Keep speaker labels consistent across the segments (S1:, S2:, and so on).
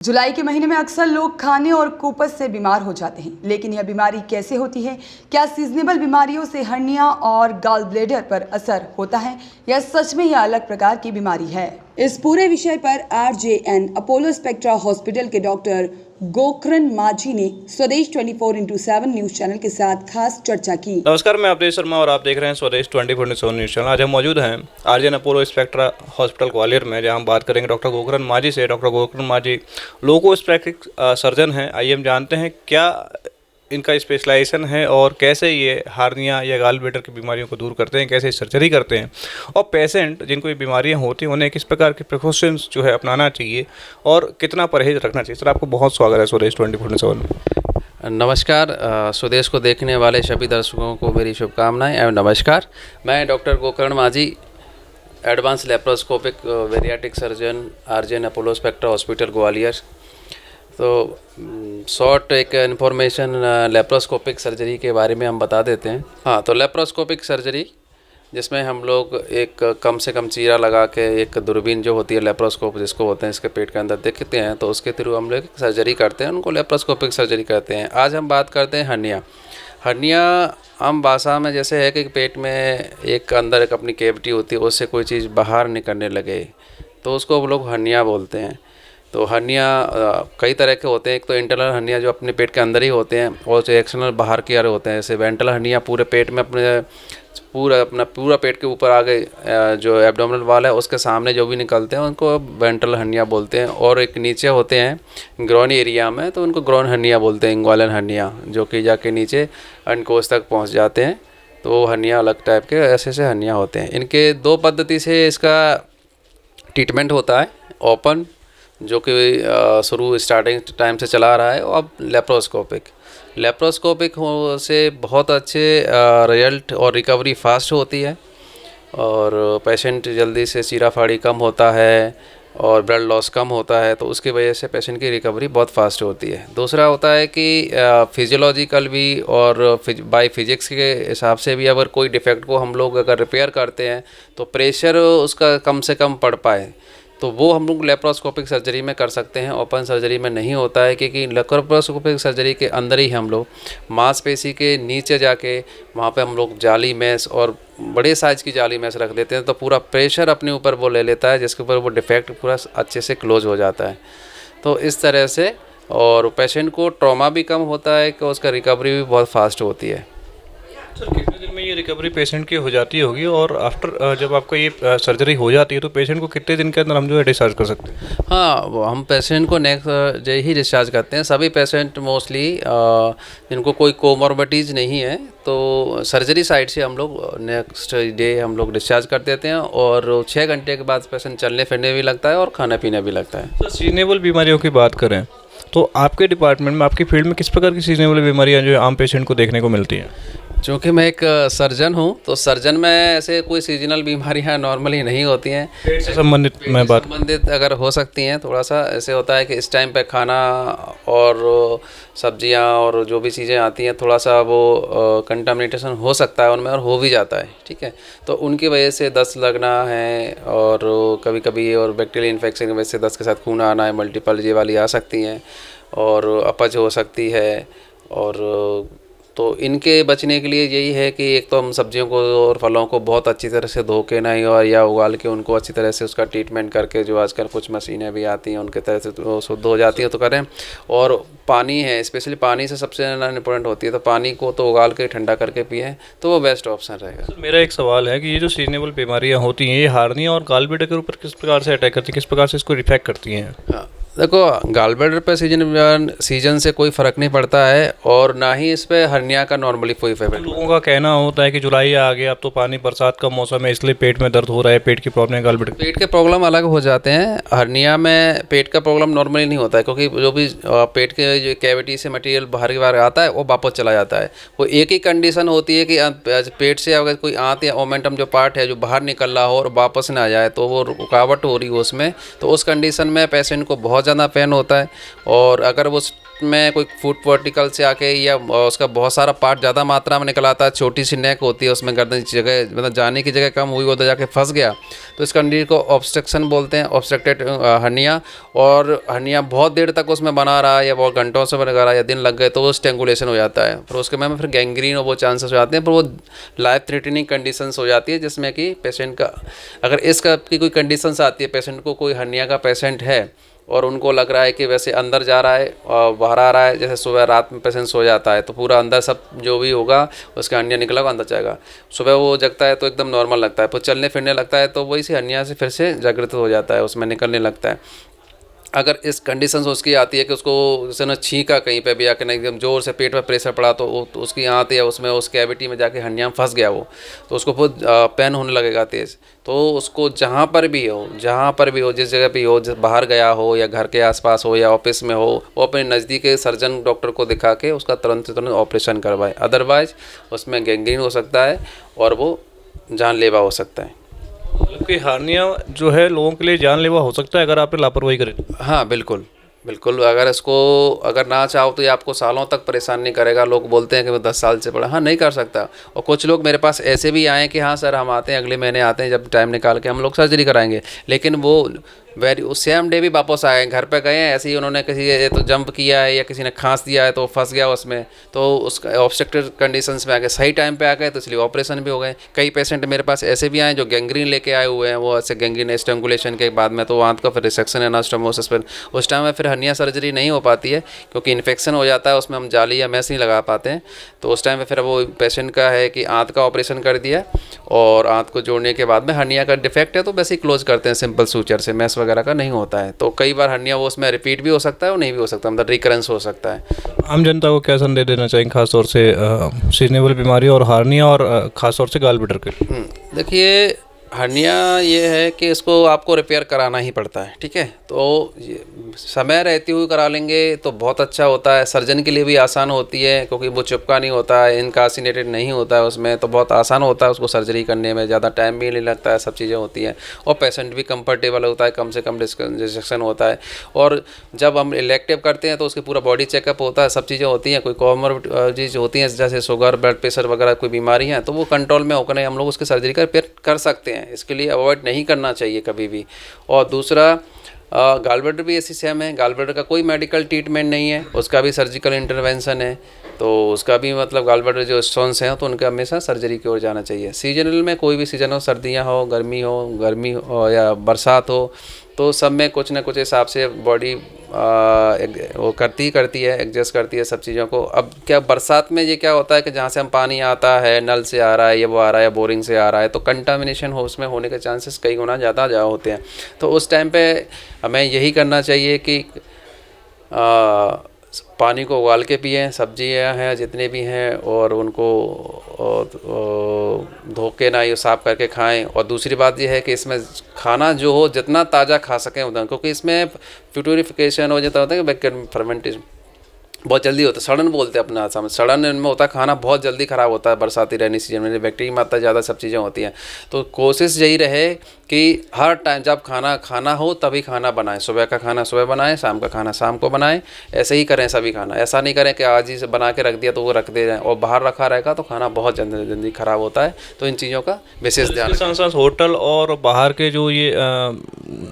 S1: जुलाई के महीने में अक्सर लोग खाने और कुपोषण से बीमार हो जाते हैं, लेकिन यह बीमारी कैसे होती है? क्या सीजनेबल बीमारियों से हर्निया और गॉल ब्लैडर पर असर होता है या सच में यह अलग प्रकार की बीमारी है? इस पूरे विषय पर RJN अपोलो स्पेक्ट्रा हॉस्पिटल के डॉक्टर गोकरण माझी ने स्वदेश 24x7 न्यूज चैनल के साथ खास चर्चा की।
S2: नमस्कार, मैं अवधेश शर्मा और आप देख रहे हैं स्वदेश 24x7 न्यूज चैनल। आज हम मौजूद हैं RJN Apollo Spectra hospital Gwalior में, जहां हम बात करेंगे डॉक्टर गोकरण माझी से। डॉक्टर गोकरण माझी लोकोस्पेक्टिक सर्जन हैं। आइए हम जानते हैं क्या इनका स्पेशलाइजेशन है और कैसे ये हार्निया या गॉल ब्लैडर की बीमारियों को दूर करते हैं, कैसे सर्जरी करते हैं और पेशेंट जिनको ये बीमारियां होती हैं उन्हें किस प्रकार के प्रिकॉशंस जो है अपनाना चाहिए और कितना परहेज रखना चाहिए। सर, आपको बहुत स्वागत है स्वदेश 24x7 में।
S3: नमस्कार, स्वदेश को देखने वाले सभी दर्शकों को मेरी शुभकामनाएं एवं नमस्कार। मैं doctor Gokaran Majhi, advance laparoscopic bariatric surgeon, RJN Apollo Spectra hospital Gwalior. तो शॉर्ट एक इन्फॉर्मेशन लेप्रोस्कोपिक सर्जरी के बारे में हम बता देते हैं। हाँ, तो लेप्रोस्कोपिक सर्जरी जिसमें हम लोग एक कम से कम चीरा लगा के एक दूरबीन जो होती है लेप्रोस्कोप जिसको होते हैं इसके पेट के अंदर देखते हैं, तो उसके थ्रू हम लोग सर्जरी करते हैं, उनको लेप्रोस्कोपिक सर्जरी करते हैं। आज हम बात करते हैं हर्निया। हर्निया आम भाषा में जैसे है कि पेट में एक अंदर एक अपनी कैविटी होती है, उससे कोई चीज़ बाहर निकलने लगे तो उसको हम लोग हर्निया बोलते हैं। तो हर्निया कई तरह के होते हैं। एक तो इंटरनल हर्निया जो अपने पेट के अंदर ही होते हैं, और जो एक्सटर्नल बाहर की ओर होते हैं। जैसे वेंट्रल हर्निया पूरे पेट में अपने पूरा पेट के ऊपर आगे जो एब्डोमिनल वाल है उसके सामने जो भी निकलते हैं उनको वेंट्रल हर्निया बोलते हैं। और एक नीचे होते हैं ग्रोन एरिया में, तो उनको ग्रोन हर्निया बोलते हैं, इंग्वालन हर्निया, जो कि जाके नीचे अंडकोश तक पहुंच जाते हैं। तो हर्निया अलग टाइप के ऐसे हर्निया होते हैं। इनके दो पद्धति से इसका ट्रीटमेंट होता है। ओपन जो कि शुरू स्टार्टिंग टाइम से चला रहा है, और अब लेप्रोस्कोपिक से बहुत अच्छे रिजल्ट और रिकवरी फास्ट होती है, और पेशेंट जल्दी से चीरा फाड़ी कम होता है और ब्लड लॉस कम होता है, तो उसकी वजह से पेशेंट की रिकवरी बहुत फास्ट होती है। दूसरा होता है कि फिजियोलॉजिकल भी और बाय फिजिक्स के हिसाब से भी अगर कोई डिफेक्ट को हम लोग अगर रिपेयर करते हैं तो प्रेशर उसका कम से कम पड़ पाए, तो वो हम लोग लेप्रोस्कोपिक सर्जरी में कर सकते हैं। ओपन सर्जरी में नहीं होता है, क्योंकि लेप्रोस्कोपिक सर्जरी के अंदर ही हम लोग मांसपेशी के नीचे जाके वहाँ पे हम लोग जाली मैश और बड़े साइज़ की जाली मैश रख देते हैं, तो पूरा प्रेशर अपने ऊपर वो ले लेता है, जिसके ऊपर वो डिफेक्ट पूरा अच्छे से क्लोज हो जाता है। तो इस तरह से, और पेशेंट को ट्रॉमा भी कम होता है कि उसका रिकवरी भी बहुत फास्ट होती है।
S2: सर, कितने दिन में ये रिकवरी पेशेंट की हो जाती होगी, और आफ्टर जब आपको ये सर्जरी हो जाती है तो पेशेंट को कितने दिन के अंदर हम जो है डिस्चार्ज कर सकते हैं?
S3: हाँ, हम पेशेंट को नेक्स्ट डे ही डिस्चार्ज करते हैं। सभी पेशेंट मोस्टली जिनको कोई कोमॉर्बिडीज नहीं है, तो सर्जरी साइड से हम लोग नेक्स्ट डे हम लोग डिस्चार्ज कर देते हैं, और 6 घंटे के बाद पेशेंट चलने फिरने भी लगता है और खाना पीना भी लगता है।
S2: सर, सीजनेबल बीमारियों की बात करें तो आपके डिपार्टमेंट में, आपकी फील्ड में किस प्रकार की सीजनेबल बीमारियां जो आम पेशेंट को देखने को मिलती हैं?
S3: चूँकि मैं एक सर्जन हूँ, तो सर्जन में ऐसे कोई सीजनल बीमारियाँ नॉर्मली नहीं होती हैं।
S2: पेट से संबंधित
S3: अगर हो सकती हैं, थोड़ा सा ऐसे होता है कि इस टाइम पे खाना और सब्जियाँ और जो भी चीज़ें आती हैं थोड़ा सा वो कंटामिनेशन हो सकता है उनमें, और हो भी जाता है, ठीक है। तो उनकी वजह से दस्त लगना है, और कभी कभी और बैक्टीरियल इन्फेक्शन की वजह से दस्त के साथ खून आना है, मल्टीपल ये वाली आ सकती हैं, और अपच हो सकती है। और तो इनके बचने के लिए यही है कि एक तो हम सब्जियों को और फलों को बहुत अच्छी तरह से धो के नहीं और या उगाल के उनको अच्छी तरह से उसका ट्रीटमेंट करके, जो आजकल कुछ मशीनें भी आती हैं उनके तरह से वो शुद्ध हो जाती हैं, तो करें। और पानी है, स्पेशली पानी से सबसे ज़्यादा इम्पोर्टेंट होती है, तो पानी को तो उगाल के ठंडा करके पिएँ तो वो बेस्ट ऑप्शन रहेगा।
S2: सर, मेरा एक सवाल है कि ये जो सीजनेबल बीमारियां होती हैं, ये हार्निया और गॉल ब्लैडर के ऊपर किस प्रकार से अटैक करती हैं, किस प्रकार से इसको इफेक्ट करती हैं?
S3: हाँ, देखो, गॉल ब्लैडर पे सीजन से कोई फ़र्क नहीं पड़ता है, और ना ही इस पे हर्निया का नॉर्मली कोई इफेक्ट।
S2: लोगों का कहना होता है कि जुलाई आ गया, अब तो पानी बरसात का मौसम है, इसलिए पेट में दर्द हो रहा है, पेट की प्रॉब्लम है, गॉल ब्लैडर।
S3: पेट के प्रॉब्लम अलग हो जाते हैं। हर्निया में पेट का प्रॉब्लम नॉर्मली नहीं होता है, क्योंकि जो भी पेट के जो कैविटी से मटेरियल बाहर की बाहर आता है वो वापस चला जाता है। वो एक ही कंडीशन होती है कि पेट से अगर कोई आंत या ओमेंटम जो पार्ट है जो बाहर निकल रहा हो और वापस ना आ जाए, तो वो रुकावट हो रही हो उसमें, तो उस कंडीशन में पेशेंट को बहुत ज़्यादा पेन होता है। और अगर वो में कोई फूड वर्टिकल से आके या उसका बहुत सारा पार्ट ज़्यादा मात्रा में निकल आता है, छोटी सी नेक होती है, उसमें गर्दन की जगह मतलब जाने की जगह कम हुई, उधर जाके फंस गया, तो इस कंडीशन को ऑब्स्ट्रक्शन बोलते हैं, ऑब्स्ट्रक्टेड हर्निया। और हर्निया बहुत देर तक उसमें बना रहा या बहुत घंटों से बना रहा या दिन लग गए तो वो स्ट्रेंगुलेशन हो जाता है, फिर उसके में फिर गैंग्रीन और वो चांसेस हो जाते हैं, पर वो लाइफ थ्रेटनिंग कंडीशंस हो जाती है, जिसमें कि पेशेंट का अगर इसका की कोई कंडीशंस आती है, पेशेंट को कोई हर्निया का पेशेंट है और उनको लग रहा है कि वैसे अंदर जा रहा है और बाहर आ रहा है, जैसे सुबह रात में पेशेंट सो जाता है तो पूरा अंदर सब जो भी होगा उसका हर्निया निकला हुआ अंदर जाएगा, सुबह वो जगता है तो एकदम नॉर्मल लगता है, फिर चलने फिरने लगता है तो वही से हर्निया से फिर से जागृत हो जाता है, उसमें निकलने लगता है। अगर इस कंडीशन उसकी आती है कि उसको जैसे ना छींका कहीं पे भी आके ना एकदम ज़ोर से पेट में प्रेशर पड़ा तो उसकी आंत या उसमें उस कैविटी में जाके हर्निया में फंस गया वो, तो उसको बहुत पेन होने लगेगा तेज़। तो उसको जहाँ पर भी हो जिस जगह पे हो, बाहर गया हो या घर के आसपास हो या ऑफिस में हो, वो अपने नज़दीक के सर्जन डॉक्टर को दिखा के उसका तुरंत ऑपरेशन करवाए, अदरवाइज उसमें गैंग्रीन हो सकता है और वो जानलेवा हो सकता है।
S2: मतलब कि हार्निया जो है लोगों के लिए जानलेवा हो सकता है अगर आपने लापरवाही करें।
S3: हाँ बिल्कुल बिल्कुल, अगर इसको अगर ना चाहो तो ये आपको सालों तक परेशान नहीं करेगा। लोग बोलते हैं कि मैं 10 साल से पड़ा, हाँ नहीं कर सकता। और कुछ लोग मेरे पास ऐसे भी आए कि हाँ सर हम आते हैं, अगले महीने आते हैं, जब टाइम निकाल के हम लोग सर्जरी कराएंगे, लेकिन वो उस सेम डे भी वापस आए, घर पे गए हैं ऐसे ही उन्होंने किसी ये तो जंप किया है या किसी ने खांस दिया है तो फंस गया उसमें, तो उसका ऑब्स्ट्रक्टेड कंडीशंस में आ गए, सही टाइम पे आ गए तो इसलिए ऑपरेशन भी हो गए। कई पेशेंट मेरे पास ऐसे भी आए जो गैंग्रीन लेके आए हुए हैं, वो ऐसे गैंग्रीन स्ट्रैंगुलेशन के बाद में तो आंत का फिर रिसेक्शन एनास्टोमोसिस, फिर उस टाइम में फिर हर्निया सर्जरी नहीं हो पाती है क्योंकि इन्फेक्शन हो जाता है, उसमें हम जाली या मैस नहीं लगा पाते हैं। तो उस टाइम में फिर वो पेशेंट का है कि आंत का ऑपरेशन कर दिया और आंत को जोड़ने के बाद में हर्निया का डिफेक्ट है तो वैसे ही क्लोज करते हैं सिंपल सूचर से, मैस वगैरह का नहीं होता है। तो कई बार हर्निया वो उसमें रिपीट भी हो सकता है और नहीं भी हो सकता, मतलब रिकरेंस हो सकता है।
S2: आम जनता को क्या संदेश देना चाहेंगे खासतौर से सीजनेबल बीमारी और हार्निया और खासतौर से गॉल ब्लैडर के?
S3: देखिए हर्निया ये है कि इसको आपको रिपेयर कराना ही पड़ता है, ठीक है, तो समय रहते हुए करा लेंगे तो बहुत अच्छा होता है, सर्जन के लिए भी आसान होती है क्योंकि वो चिपका नहीं होता है, इनकार्सिनेटेड नहीं होता है उसमें, तो बहुत आसान होता है उसको सर्जरी करने में, ज़्यादा टाइम भी नहीं लगता है, सब चीज़ें होती हैं और पेशेंट भी कंफर्टेबल होता है, कम से कम डिस्ट्रक्शन होता है। और जब हम इलेक्टिव करते हैं तो उसकी पूरा बॉडी चेकअप होता है, सब चीज़ें होती हैं, कोई कॉमोर्बिडिटीज होती हैं जैसे शुगर, ब्लड प्रेशर वगैरह कोई बीमारी है तो वो कंट्रोल में होकर हम लोग उसकी सर्जरी का रिपेयर कर सकते हैं, इसके लिए अवॉइड नहीं करना चाहिए कभी भी। और दूसरा गॉल ब्लैडर भी ऐसी सेम है, गॉल ब्लैडर का कोई मेडिकल ट्रीटमेंट नहीं है, उसका भी सर्जिकल इंटरवेंशन है, तो उसका भी मतलब गॉल ब्लैडर जो स्टोन्स हैं तो उनका हमेशा सर्जरी की ओर जाना चाहिए। सीजनल में कोई भी सीजन हो, सर्दियाँ हो, गर्मी हो या बरसात हो, तो सब में कुछ ना कुछ हिसाब से बॉडी वो करती है, एडजस्ट करती है सब चीज़ों को। अब क्या बरसात में ये क्या होता है कि जहाँ से हम पानी आता है, नल से आ रहा है या वो आ रहा है बोरिंग से आ रहा है, तो कंटामिनेशन हो उसमें होने के चांसेस कई गुना ज़्यादा होते हैं। तो उस टाइम पे हमें यही करना चाहिए कि पानी को उबाल के पिएं, सब्जियां हैं जितने भी हैं और उनको धो के ना ये साफ़ करके खाएं। और दूसरी बात ये है कि इसमें खाना जो हो जितना ताज़ा खा सकें उतना, क्योंकि इसमें प्यूरिफिकेशन हो जाता होता है कि बैक्टीरियल फर्मेंटेशन बहुत जल्दी होता है, सड़न बोलते हैं अपना आसाम में, सड़न में होता है, खाना बहुत जल्दी ख़राब होता है बरसाती रहने सीजन में, बैक्टीरिया मात्रा ज़्यादा सब चीज़ें होती हैं। तो कोशिश यही रहे कि हर टाइम जब खाना हो तभी खाना बनाएं, सुबह का खाना सुबह बनाएं, शाम का खाना शाम को बनाएं, ऐसे ही करें सभी खाना। ऐसा नहीं करें कि आज ही से बना के रख दिया तो वो रख दे जाएँ और बाहर रखा रहेगा तो खाना बहुत जल्दी ख़राब होता है। तो इन चीज़ों का विशेष ध्यान
S2: साथ साथ होटल और बाहर के जो ये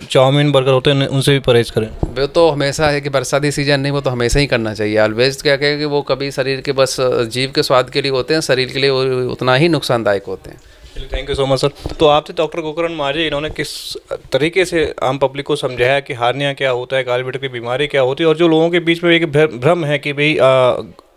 S2: चाउमीन बर्गर होते हैं उनसे भी परहेज करें।
S3: वो तो हमेशा है कि बरसाती सीजन नहीं, वो तो हमेशा ही करना चाहिए। ऑलवेज क्या कहें कि वो कभी शरीर के बस जीव के स्वाद के लिए होते हैं, शरीर के लिए वो उतना ही नुकसानदायक होते हैं।
S2: Thank you so much sir. तो आपसे डॉक्टर गोकर्ण माझी इन्होंने किस तरीके से आम पब्लिक को समझाया कि हार्निया क्या होता है, गॉल ब्लैडर की बीमारी क्या होती है, और जो लोगों के बीच में एक भ्रम है कि भाई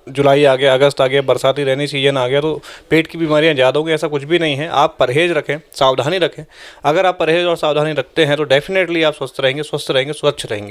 S2: जुलाई आ गया, अगस्त आ गया, बरसाती रहनी सीजन आ गया तो पेट की बीमारियां ज़्यादा होंगी, ऐसा कुछ भी नहीं है। आप परहेज़ रखें, सावधानी रखें। अगर आप परहेज़ और सावधानी रखते हैं तो डेफिनेटली आप स्वस्थ रहेंगे, स्वच्छ रहेंगे।